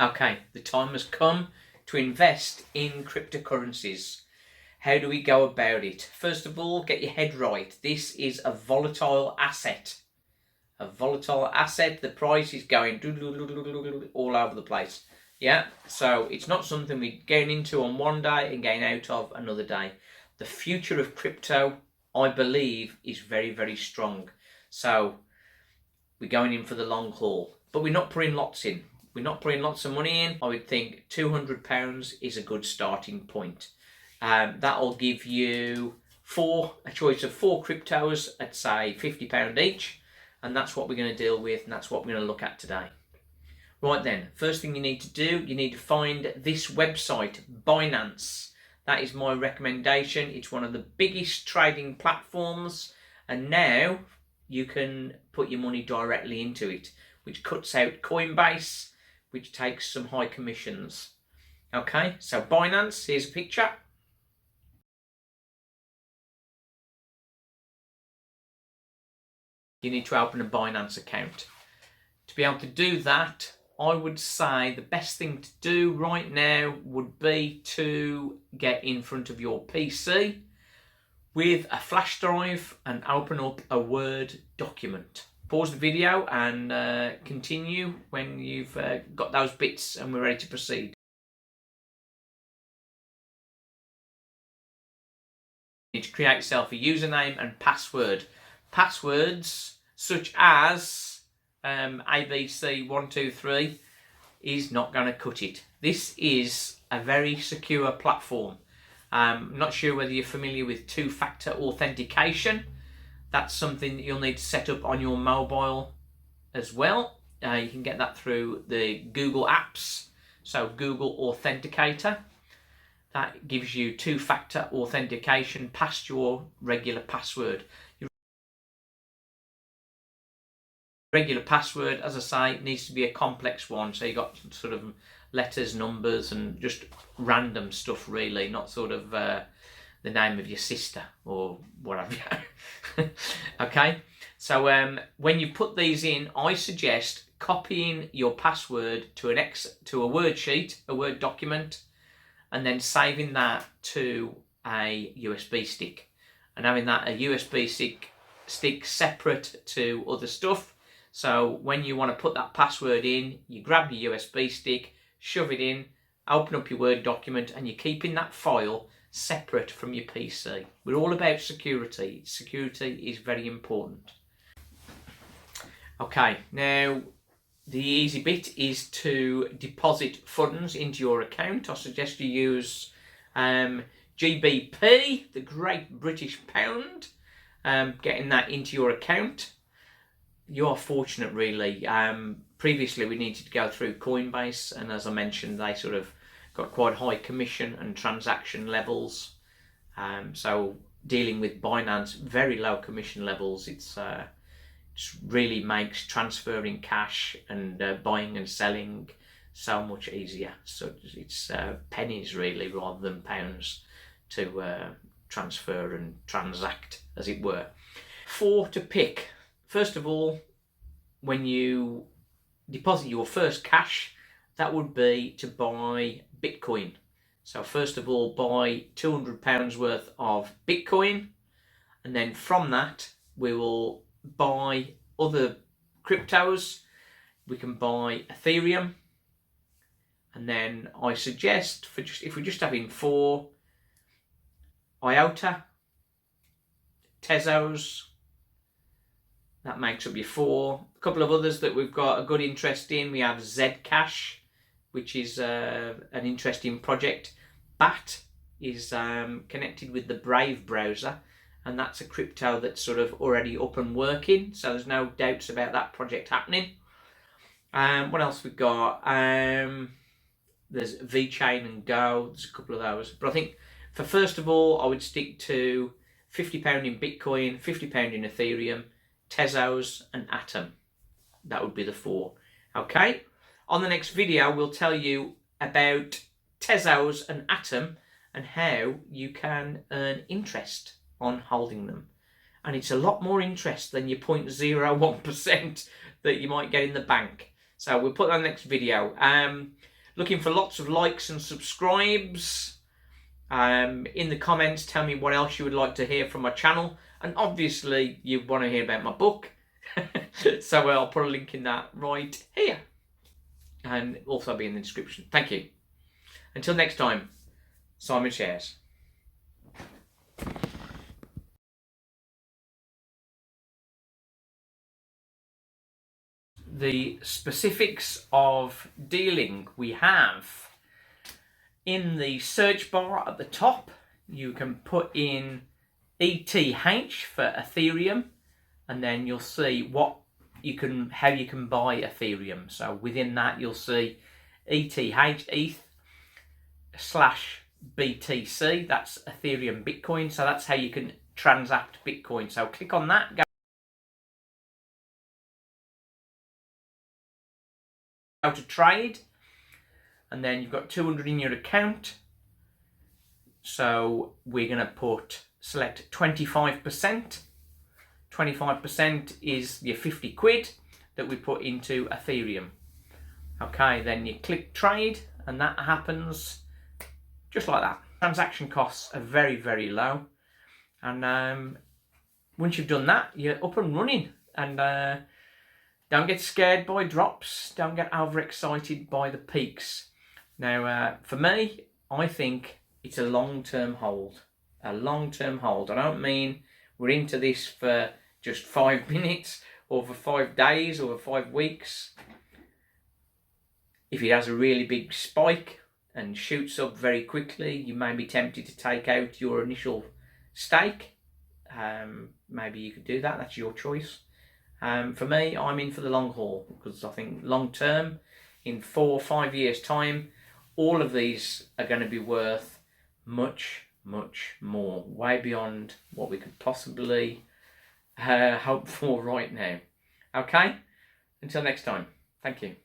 Okay, the time has come to invest in cryptocurrencies. How do we go about it? First of all, get your head right. This is a volatile asset. A volatile asset. The price is going all over the place. Yeah, so it's not something we're getting into on one day and getting out of another day. The future of crypto, I believe, is very, very strong. So we're going in for the long haul, but we're not putting lots in. We're not putting lots of money in. I would think £200 is a good starting point. That'll give you a choice of 4 cryptos at say £50 each, and that's what we're going to deal with, and that's what we're going to look at today. Right then, first thing you need to do, you need to find this website, Binance. That is my recommendation. It's one of the biggest trading platforms, and now you can put your money directly into it, which cuts out Coinbase, which takes some high commissions. Okay, so Binance, here's a picture. You need to open a Binance account. To be able to do that, I would say the best thing to do right now would be to get in front of your PC with a flash drive and open up a Word document. Pause the video and continue when you've got those bits and we're ready to proceed. You need to create yourself a username and password. Passwords such as ABC123 is not going to cut it. This is a very secure platform. I'm not sure whether you're familiar with two-factor authentication. That's something that you'll need to set up on your mobile as well. You can get that through the Google apps. So Google Authenticator. That gives you two-factor authentication past your regular password. Your regular password, as I say, needs to be a complex one. So you've got sort of letters, numbers, and just random stuff really, not sort of the name of your sister or whatever. Okay, so when you put these in, I suggest copying your password to a Word sheet, a Word document, and then saving that to a USB stick, and having that a USB stick separate to other stuff. So when you want to put that password in, you grab your USB stick, shove it in, open up your Word document, and you're keeping that file separate from your PC. We're all about security. Security is very important. Okay, now the easy bit is to deposit funds into your account. I suggest you use GBP, the Great British Pound, getting that into your account. You are fortunate really. Previously we needed to go through Coinbase, and as I mentioned, they sort of got quite high commission and transaction levels. So dealing with Binance, very low commission levels. It's really makes transferring cash and buying and selling so much easier. So it's pennies really rather than pounds to transfer and transact, as it were. 4 to pick. First of all, when you deposit your first cash, that would be to buy Bitcoin. So first of all, buy £200 worth of Bitcoin, and then from that we will buy other cryptos. We can buy Ethereum, and then I suggest if we're just having 4, IOTA, Tezos. That makes up your 4. A couple of others that we've got a good interest in. We have Zcash, which is an interesting project. BAT is connected with the Brave browser, and that's a crypto that's sort of already up and working, so there's no doubts about that project happening. What else we've got? There's VeChain and Go. There's a couple of those, but I think for first of all I would stick to £50 in Bitcoin, £50 in Ethereum, Tezos and Atom. That would be the 4. Okay, on the next video we'll tell you about Tezos and Atom and how you can earn interest on holding them. And it's a lot more interest than your 0.01% that you might get in the bank. So we'll put that in the next video. Looking for lots of likes and subscribes. In the comments, tell me what else you would like to hear from my channel. And obviously, you want to hear about my book. So I'll put a link in that right here. And also be in the description. Thank you. Until next time, Simon shares. The specifics of dealing we have in the search bar at the top. You can put in ETH for Ethereum, and then you'll see how you can buy Ethereum. So within that you'll see ETH / BTC. That's Ethereum Bitcoin. So that's how you can transact Bitcoin. So click on that. Go to trade, and then you've got 200 in your account. So we're going to select 25%. 25% is your 50 quid that we put into Ethereum. Okay, then you click trade, and that happens just like that. Transaction costs are very, very low, and once you've done that, you're up and running. And don't get scared by drops. Don't get overexcited by the peaks. Now, for me, I think it's a long-term hold. A long-term hold. I don't mean we're into this for just 5 minutes or for 5 days or 5 weeks. If it has a really big spike and shoots up very quickly, you may be tempted to take out your initial stake. Maybe you could do that. That's your choice. For me, I'm in for the long haul, because I think long term, in 4 or 5 years time, all of these are going to be worth much, much more, way beyond what we could possibly hope for right now. Okay, until next time, thank you.